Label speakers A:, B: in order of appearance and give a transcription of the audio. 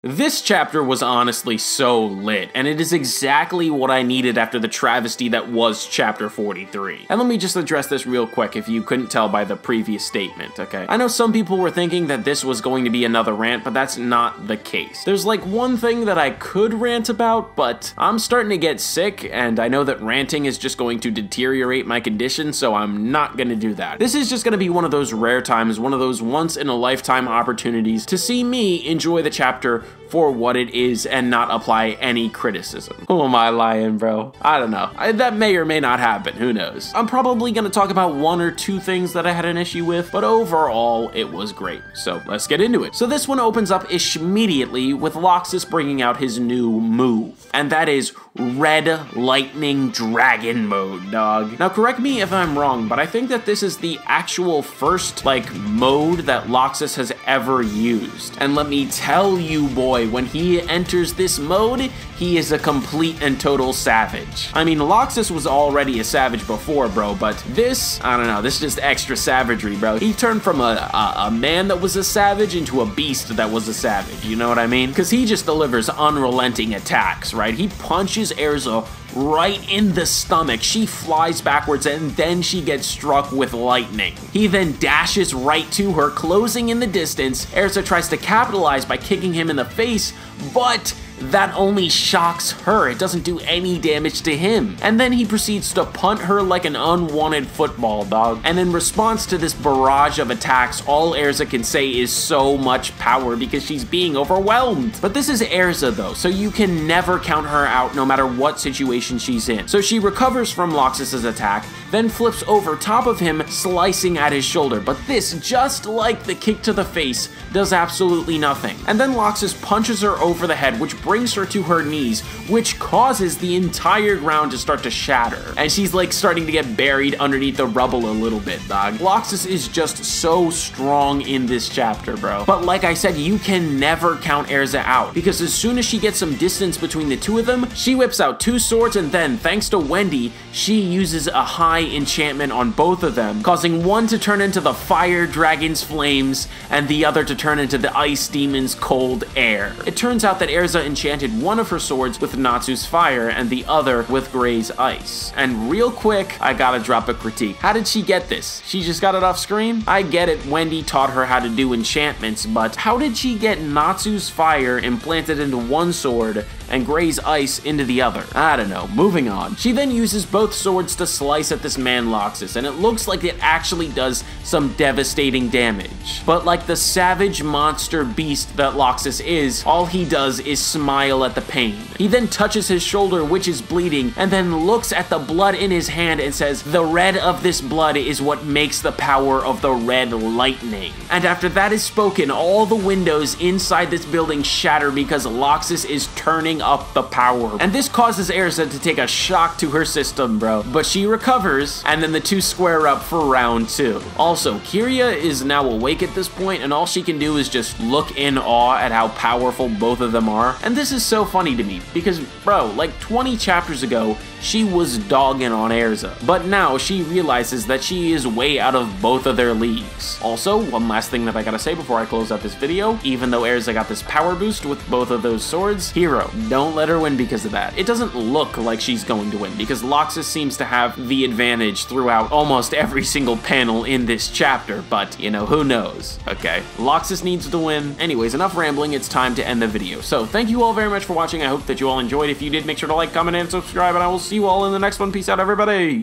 A: This chapter was honestly so lit, and it is exactly what I needed after the travesty that was chapter 43. And let me just address this real quick if you couldn't tell by the previous statement, okay? I know some people were thinking that this was going to be another rant, but that's not the case. There's like one thing that I could rant about, but I'm starting to get sick, and I know that ranting is just going to deteriorate my condition, so I'm not gonna do that. This is just gonna be one of those rare times, one of those once-in-a-lifetime opportunities to see me enjoy the chapter for what it is and not apply any criticism. Who am I lying, bro? I don't know. That may or may not happen, who knows? I'm probably gonna talk about one or two things that I had an issue with, but overall, it was great. So let's get into it. So this one opens up immediately with Laxus bringing out his new move, and that is Red Lightning Dragon mode, dog. Now correct me if I'm wrong, but I think that this is the actual first, like, mode that Laxus has ever used. And let me tell you, boy, when he enters this mode, he is a complete and total savage. I mean, Laxus was already a savage before, bro, but this, I don't know, this is just extra savagery, bro. He turned from a man that was a savage into a beast that was a savage, you know what I mean? Because he just delivers unrelenting attacks, right? He punches Erza right in the stomach. She flies backwards and then she gets struck with lightning. He then dashes right to her, closing in the distance. Erza tries to capitalize by kicking him in the face, but that only shocks her. It doesn't do any damage to him. And then he proceeds to punt her like an unwanted football, dog. And in response to this barrage of attacks, all Erza can say is so much power because she's being overwhelmed. But this is Erza though, so you can never count her out no matter what situation she's in. So she recovers from Laxus's attack, then flips over top of him, slicing at his shoulder. But this, just like the kick to the face, does absolutely nothing. And then Laxus punches her over the head, which brings her to her knees, which causes the entire ground to start to shatter. And she's like starting to get buried underneath the rubble a little bit, dog. Laxus is just so strong in this chapter, bro. But like I said, you can never count Erza out, because as soon as she gets some distance between the two of them, she whips out two swords, and then, thanks to Wendy, she uses a high enchantment on both of them, causing one to turn into the fire dragon's flames, and the other to turn into the ice demon's cold air. It turns out that Erza enchanted one of her swords with Natsu's fire and the other with Gray's ice. And real quick, I gotta drop a critique. How did she get this? She just got it off screen? I get it, Wendy taught her how to do enchantments, but how did she get Natsu's fire implanted into one sword and Gray's ice into the other? I don't know, moving on. She then uses both swords to slice at this man Laxus, and it looks like it actually does some devastating damage. But like the savage monster beast that Laxus is, all he does is smile at the pain. He then touches his shoulder, which is bleeding, and then looks at the blood in his hand and says, "The red of this blood is what makes the power of the red lightning." And after that is spoken, all the windows inside this building shatter because Laxus is turning up the power. And this causes Erza to take a shock to her system, bro. But she recovers, and then the two square up for round 2. Also, Kiria is now awake at this point, and all she can do is just look in awe at how powerful both of them are. And this is so funny to me, because, bro, like 20 chapters ago, she was dogging on Erza. But now she realizes that she is way out of both of their leagues. Also, one last thing that I gotta say before I close out this video, even though Erza got this power boost with both of those swords, Hero, don't let her win because of that. It doesn't look like she's going to win, because Laxus seems to have the advantage throughout almost every single panel in this chapter, but, you know, who knows? Okay, Laxus needs to win. Anyways, enough rambling, it's time to end the video. So, thank you all very much for watching. I hope that you all enjoyed. If you did, make sure to like, comment, and subscribe, and I will see you all in the next one. Peace out, everybody!